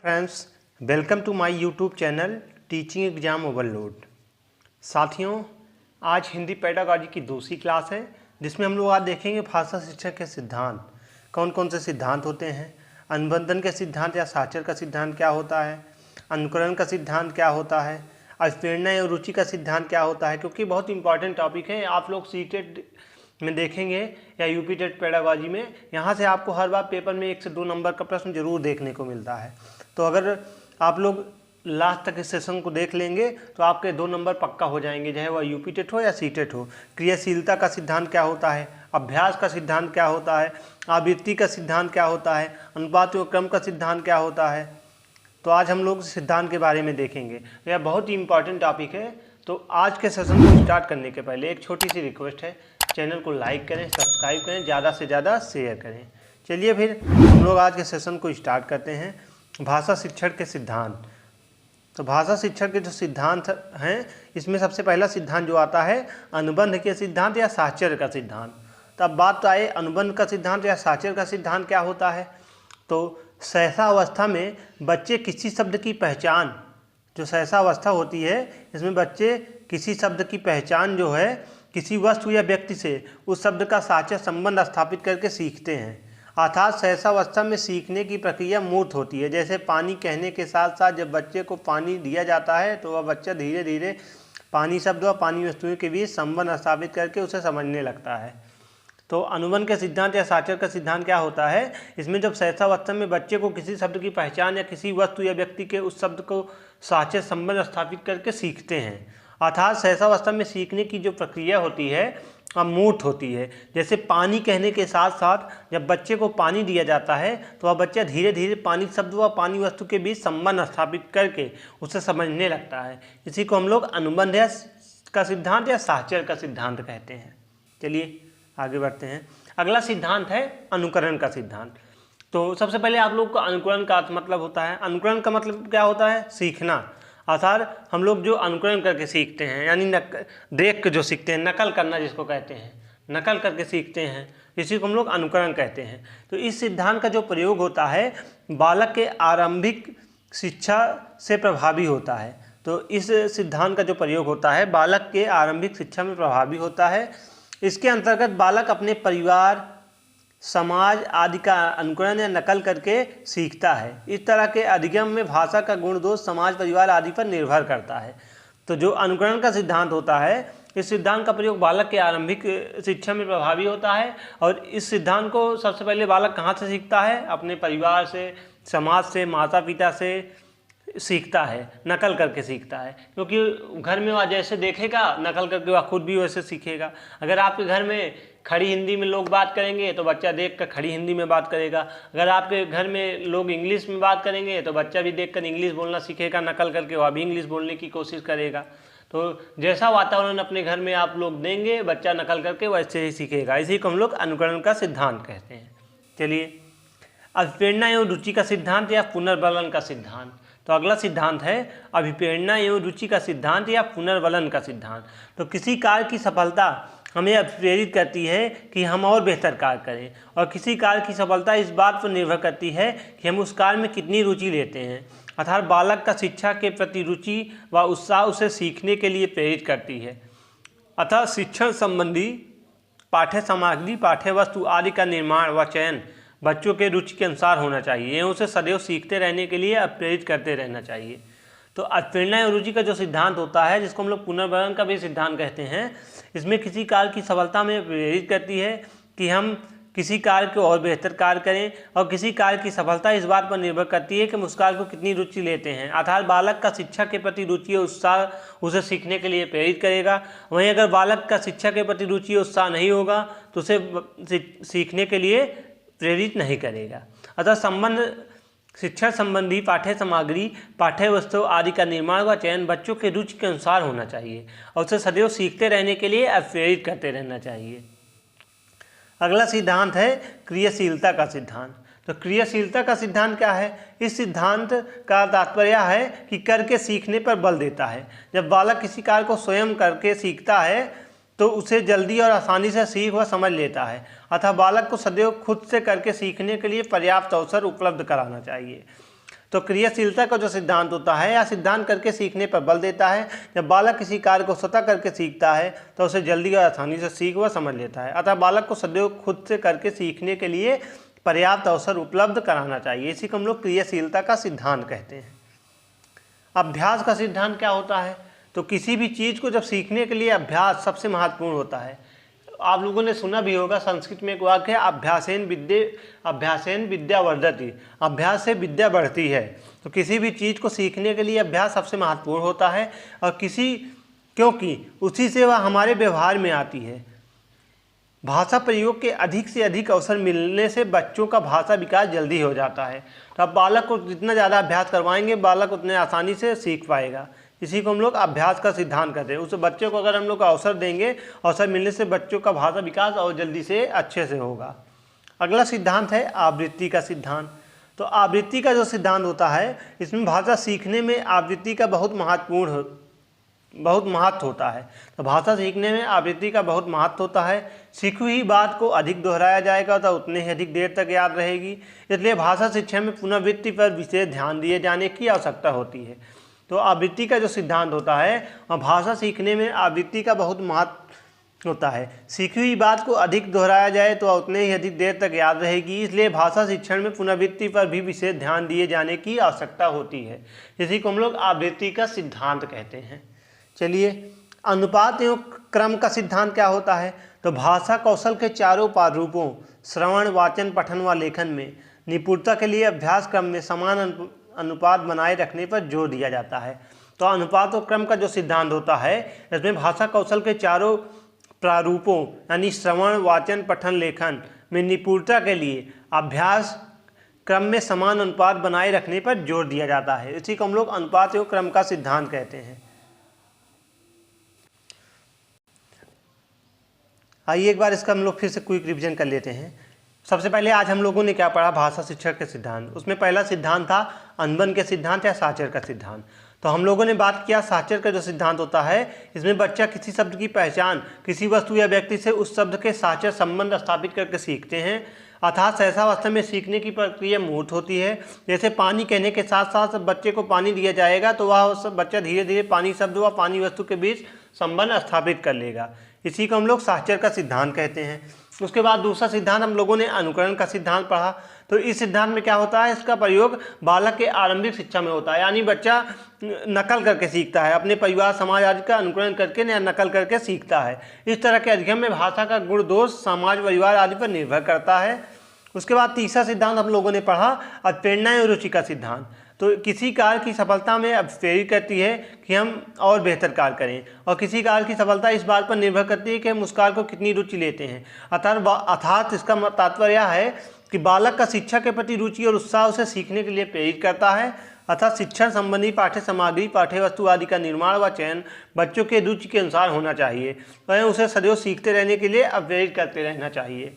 Friends, welcome to my YouTube channel teaching exam overload. साथियों, आज Hindi pedagogy की दूसरी क्लास है जिसमें हम लोग आज देखेंगे भाषा शिक्षा के सिद्धांत। कौन कौन से सिद्धांत होते हैं, अनुबंधन के सिद्धांत या साक्षर का सिद्धांत क्या होता है, अनुकरण का सिद्धांत क्या होता है, अभिप्रेरणा एवं रुचि का सिद्धांत क्या होता है, क्योंकि बहुत इंपॉर्टेंट टॉपिक है। आप लोग सीटेट में देखेंगे या यूपी टेट पेडागॉजी में, यहाँ से आपको हर बार पेपर में 1 से 2 नंबर का प्रश्न जरूर देखने को मिलता है। तो अगर आप लोग लास्ट तक इस सेशन को देख लेंगे तो आपके 2 नंबर पक्का हो जाएंगे, चाहे वह यूपी टेट हो या सी टेट हो। क्रियाशीलता का सिद्धांत क्या होता है, अभ्यास का सिद्धांत क्या होता है, आवृत्ति का सिद्धांत क्या होता है, अनुपात व क्रम का सिद्धांत क्या होता है। तो आज हम लोग सिद्धांत के बारे में देखेंगे। यह बहुत ही इंपॉर्टेंट टॉपिक है। तो आज के सेशन को स्टार्ट करने के पहले एक छोटी सी रिक्वेस्ट है, चैनल को लाइक करें, सब्सक्राइब करें, ज़्यादा से ज़्यादा शेयर करें। चलिए फिर हम लोग आज के सेशन को स्टार्ट करते हैं। भाषा शिक्षण के सिद्धांत। तो भाषा शिक्षण के जो सिद्धांत हैं, इसमें सबसे पहला सिद्धांत जो आता है अनुबंध के सिद्धांत या साक्षर का सिद्धांत। तो अब बात तो आए अनुबंध का सिद्धांत या साक्षर का सिद्धांत क्या होता है। तो सहसावस्था में बच्चे किसी शब्द की पहचान, जो सहसावस्था होती है इसमें बच्चे किसी शब्द की पहचान जो है किसी वस्तु या व्यक्ति से उस शब्द का साक्षर संबंध स्थापित करके सीखते हैं। अर्थात सहसावस्था में सीखने की प्रक्रिया मूर्त होती है। जैसे पानी कहने के साथ साथ जब बच्चे को पानी दिया जाता है तो वह बच्चा धीरे धीरे पानी शब्द और पानी वस्तुओं के बीच संबंध स्थापित करके उसे समझने लगता है। तो अनुबंध के सिद्धांत या साक्षर का सिद्धांत क्या होता है, इसमें जब सहसावस्था में बच्चे को किसी शब्द की पहचान या किसी वस्तु या व्यक्ति के उस शब्द को साक्षर संबंध स्थापित करके सीखते हैं। अर्थात सहसावस्था में सीखने की जो प्रक्रिया होती है अमूर्त होती है। जैसे पानी कहने के साथ साथ जब बच्चे को पानी दिया जाता है तो वह बच्चा धीरे धीरे पानी शब्द व पानी वस्तु के बीच संबंध स्थापित करके उसे समझने लगता है। इसी को हम लोग अनुबंध का सिद्धांत या साक्षर का सिद्धांत कहते हैं। चलिए आगे बढ़ते हैं। अगला सिद्धांत है अनुकरण का सिद्धांत। तो सबसे पहले आप लोग को अनुकरण का मतलब होता है, अनुकरण का मतलब क्या होता है, सीखना। अर्थात हम लोग जो अनुकरण करके सीखते हैं, यानी देख के जो सीखते हैं, नकल करना जिसको कहते हैं, नकल करके सीखते हैं, इसी को हम लोग अनुकरण कहते हैं। तो इस सिद्धांत का जो प्रयोग होता है बालक के आरंभिक शिक्षा से प्रभावी होता है। तो इस सिद्धांत का जो प्रयोग होता है बालक के आरंभिक शिक्षा में प्रभावी होता है। इसके अंतर्गत बालक अपने परिवार, समाज आदि का अनुकरण या नकल करके सीखता है। इस तरह के अधिगम में भाषा का गुण दोष समाज, परिवार आदि पर निर्भर करता है। तो जो अनुकरण का सिद्धांत होता है, इस सिद्धांत का प्रयोग बालक के आरंभिक शिक्षा में प्रभावी होता है। और इस सिद्धांत को सबसे पहले बालक कहाँ से सीखता है, अपने परिवार से, समाज से, माता पिता से सीखता है, नकल करके सीखता है। क्योंकि घर में वह जैसे देखेगा नकल करके वह खुद भी वैसे सीखेगा। अगर आपके घर में खड़ी हिंदी में लोग बात करेंगे तो बच्चा देख कर खड़ी हिंदी में बात करेगा। अगर आपके घर में लोग इंग्लिश में बात करेंगे तो बच्चा भी देख कर इंग्लिश बोलना सीखेगा, नकल करके वह भी इंग्लिश बोलने की कोशिश करेगा। तो जैसा वातावरण अपने घर में आप लोग देंगे बच्चा नकल करके वैसे ही सीखेगा। इसी को हम लोग अनुकरण का सिद्धांत कहते हैं। चलिए, अभिप्रेरणा एवं रुचि का सिद्धांत या पुनर्बलन का सिद्धांत। तो अगला सिद्धांत है अभिप्रेरणा एवं रुचि का सिद्धांत या पुनर्बलन का सिद्धांत। तो किसी कार्य की सफलता हमें प्रेरित करती है कि हम और बेहतर कार्य करें, और किसी कार्य की सफलता इस बात पर निर्भर करती है कि हम उस कार्य में कितनी रुचि लेते हैं। अर्थात बालक का शिक्षा के प्रति रुचि व उत्साह उसे सीखने के लिए प्रेरित करती है। अतः शिक्षण संबंधी पाठ्य सामग्री, पाठ्य वस्तु आदि का निर्माण व चयन बच्चों के रुचि के अनुसार होना चाहिए एवं उसे सदैव सीखते रहने के लिए प्रेरित करते रहना चाहिए। तो प्रेरणा एवं रुचि का जो सिद्धांत होता है, जिसको हम लोग पुनर्बलन का भी सिद्धांत कहते हैं, इसमें किसी कार्य की सफलता में प्रेरित करती है कि हम किसी कार्य को और बेहतर कार्य करें, और किसी कार्य की सफलता इस बात पर निर्भर करती है कि हम उस कार्य को कितनी रुचि लेते हैं। अर्थात बालक का शिक्षा के प्रति रुचि और उत्साह उसे सीखने के लिए प्रेरित करेगा। वहीं अगर बालक का शिक्षा के प्रति रुचि और उत्साह नहीं होगा तो उसे सीखने के लिए प्रेरित नहीं करेगा। अतः शिक्षा संबंधी पाठ्य सामग्री, पाठ्य वस्तु आदि का निर्माण व चयन बच्चों के रुचि के अनुसार होना चाहिए और उसे सदैव सीखते रहने के लिए प्रेरित करते रहना चाहिए। अगला सिद्धांत है क्रियाशीलता का सिद्धांत। तो क्रियाशीलता का सिद्धांत क्या है, इस सिद्धांत का तात्पर्य है कि करके सीखने पर बल देता है। जब बालक किसी कार्य को स्वयं करके सीखता है तो उसे जल्दी और आसानी से सीख व समझ लेता है। अतः बालक को सदैव खुद से करके सीखने के लिए पर्याप्त अवसर उपलब्ध कराना चाहिए। तो क्रियाशीलता का जो सिद्धांत होता है या सिद्धांत करके सीखने पर बल देता है। जब बालक किसी कार्य को स्वतः करके सीखता है तो उसे जल्दी और आसानी से सीख व समझ लेता है। अतः बालक को सदैव खुद से करके सीखने के लिए पर्याप्त अवसर उपलब्ध कराना चाहिए। इसी को हम लोग क्रियाशीलता का सिद्धांत कहते हैं। अभ्यास का सिद्धांत क्या होता है? तो किसी भी चीज़ को जब सीखने के लिए अभ्यास सबसे महत्वपूर्ण होता है। आप लोगों ने सुना भी होगा, संस्कृत में एक वाक्य है, अभ्यासेन विद्या वर्धति, अभ्यास से विद्या बढ़ती है। तो किसी भी चीज़ को सीखने के लिए अभ्यास सबसे महत्वपूर्ण होता है और क्योंकि उसी से वह हमारे व्यवहार में आती है। भाषा प्रयोग के अधिक से अधिक अवसर मिलने से बच्चों का भाषा विकास जल्दी हो जाता है। तो अब बालक को जितना ज़्यादा अभ्यास करवाएंगे बालक उतने आसानी से सीख पाएगा। इसी को हम लोग अभ्यास का सिद्धांत कहते हैं। उस बच्चे को अगर हम लोग अवसर देंगे, अवसर मिलने से बच्चों का भाषा विकास और जल्दी से अच्छे से होगा। अगला सिद्धांत है आवृत्ति का सिद्धांत। तो आवृत्ति का जो सिद्धांत होता है, इसमें भाषा सीखने में आवृत्ति का बहुत महत्व होता है। तो भाषा सीखने में आवृत्ति का बहुत महत्व होता है। सीखी हुई बात को अधिक दोहराया जाएगा तो उतने ही अधिक देर तक याद रहेगी। इसलिए भाषा शिक्षा में पुनरावृत्ति पर विशेष ध्यान दिए जाने की आवश्यकता होती है। तो आवृत्ति का जो सिद्धांत होता है और भाषा सीखने में आवृत्ति का बहुत महत्व होता है। सीखी हुई बात को अधिक दोहराया जाए तो उतने ही अधिक देर तक याद रहेगी। इसलिए भाषा शिक्षण में पुनरावृत्ति पर भी विशेष ध्यान दिए जाने की आवश्यकता होती है। इसी को हम लोग आवृत्ति का सिद्धांत कहते हैं। चलिए, अनुपात एवं क्रम का सिद्धांत क्या होता है? तो भाषा कौशल के चारों प्रारूपों श्रवण, वाचन, पठन व लेखन में निपुणता के लिए अभ्यास क्रम में समान अनुपात बनाए रखने पर जोर दिया जाता है। तो अनुपात और क्रम का जो सिद्धांत होता है, इसमें भाषा कौशल के चारों प्रारूपों यानी श्रवण, वाचन, पठन, लेखन में निपुणता के लिए अभ्यास क्रम में समान अनुपात बनाए रखने पर जोर दिया जाता है। इसी को हम लोग अनुपात एवं क्रम का सिद्धांत कहते हैं। आइए एक बार इसका हम लोग फिर से क्विक रिवीजन कर लेते हैं। सबसे पहले आज हम लोगों ने क्या पढ़ा? भाषा शिक्षण के सिद्धांत। उसमें पहला सिद्धांत था अनबन के सिद्धांत या साक्षर का सिद्धांत। तो हम लोगों ने बात किया साक्षर का जो सिद्धांत होता है, इसमें बच्चा किसी शब्द की पहचान किसी वस्तु या व्यक्ति से उस शब्द के साक्षर संबंध स्थापित करके सीखते हैं। अर्थात सहसावस्था में सीखने की प्रक्रिया मूर्त होती है। जैसे पानी कहने के साथ साथ बच्चे को पानी दिया जाएगा तो वह बच्चा धीरे धीरे पानी शब्द व पानी वस्तु के बीच संबंध स्थापित कर लेगा। इसी को हम लोग साक्षर का सिद्धांत कहते हैं। उसके बाद दूसरा सिद्धांत हम लोगों ने अनुकरण का सिद्धांत पढ़ा। तो इस सिद्धांत में क्या होता है? इसका प्रयोग बालक के आरंभिक शिक्षा में होता है, यानी बच्चा नकल करके सीखता है, अपने परिवार समाज आदि का अनुकरण करके या नकल करके सीखता है। इस तरह के अध्ययन में भाषा का गुण दोष समाज परिवार आदि पर निर्भर करता है। उसके बाद तीसरा सिद्धांत हम लोगों ने पढ़ा प्रेरणा एवं रुचि का सिद्धांत। तो किसी कार्य की सफलता में अब प्रेरित करती है कि हम और बेहतर कार्य करें, और किसी कार्य की सफलता इस बात पर निर्भर करती है कि हम उस कार्य को कितनी रुचि लेते हैं। अर्थात इसका तात्पर्य यह है कि बालक का शिक्षा के प्रति रुचि और उत्साह उसे सीखने के लिए प्रेरित करता है। अर्थात शिक्षण संबंधी पाठ्य सामग्री, पाठ्य वस्तु आदि का निर्माण व चयन बच्चों के रुचि के अनुसार होना चाहिए, वह उसे सदैव सीखते रहने के लिए प्रेरित करते रहना चाहिए।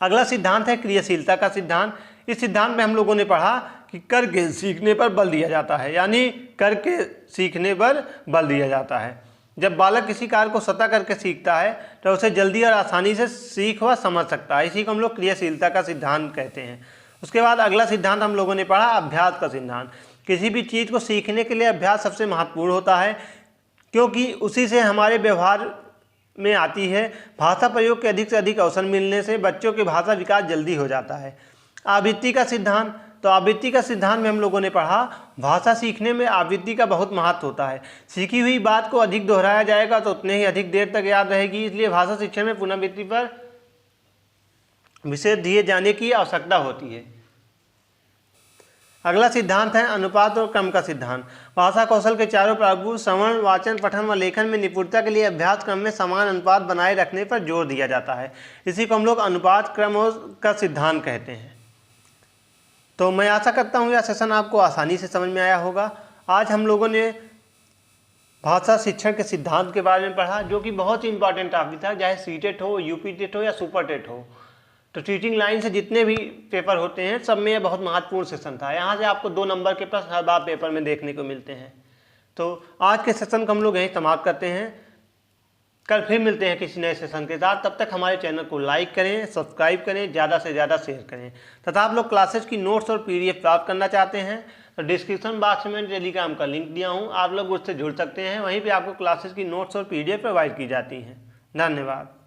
अगला सिद्धांत है क्रियाशीलता का सिद्धांत। इस सिद्धांत में हम लोगों ने पढ़ा कि करके सीखने पर बल दिया जाता है, यानी करके सीखने पर बल दिया जाता है। जब बालक किसी कार्य को स्वतः करके सीखता है तो उसे जल्दी और आसानी से सीख व समझ सकता है। इसी को हम लोग क्रियाशीलता का सिद्धांत कहते हैं। उसके बाद अगला सिद्धांत हम लोगों ने पढ़ा अभ्यास का सिद्धांत। किसी भी चीज़ को सीखने के लिए अभ्यास सबसे महत्वपूर्ण होता है, क्योंकि उसी से हमारे व्यवहार में आती है। भाषा प्रयोग के अधिक से अधिक अवसर मिलने से बच्चों के भाषा विकास जल्दी हो जाता है। आवृत्ति का सिद्धांत। तो आवृत्ति का सिद्धांत में हम लोगों ने पढ़ा भाषा सीखने में आवृत्ति का बहुत महत्व होता है। सीखी हुई बात को अधिक दोहराया जाएगा तो उतने ही अधिक देर तक याद रहेगी। इसलिए भाषा शिक्षण में पुनरावृत्ति पर विशेष दिए जाने की आवश्यकता होती है। अगला सिद्धांत है अनुपात और क्रम का सिद्धांत। भाषा कौशल के चारों प्रारूप श्रवण, वाचन, पठन व लेखन में निपुणता के लिए अभ्यास क्रम में समान अनुपात बनाए रखने पर जोर दिया जाता है। इसी को हम लोग अनुपात क्रम का सिद्धांत कहते हैं। तो मैं आशा करता हूँ यह सेशन आपको आसानी से समझ में आया होगा। आज हम लोगों ने भाषा शिक्षण के सिद्धांत के बारे में पढ़ा, जो कि बहुत ही इंपॉर्टेंट टॉपिक था, चाहे सीटेट हो, यूपी टेट हो या सुपर टेट हो। तो टीचिंग लाइन से जितने भी पेपर होते हैं सब में यह बहुत महत्वपूर्ण सेशन था। यहाँ से आपको 2 नंबर के प्रश्न हर बार पेपर में देखने को मिलते हैं। तो आज के सेशन को हम लोग यहीं समाप्त करते हैं। कल फिर मिलते हैं किसी नए सेशन के साथ। तब तक हमारे चैनल को लाइक करें, सब्सक्राइब करें, ज़्यादा से ज़्यादा शेयर करें। तथा आप लोग क्लासेस की नोट्स और PDF प्राप्त करना चाहते हैं तो डिस्क्रिप्शन बॉक्स में टेलीग्राम का लिंक दिया हूँ, आप लोग उससे जुड़ सकते हैं। वहीं पर आपको क्लासेस की नोट्स और PDF प्रोवाइड की जाती हैं। धन्यवाद।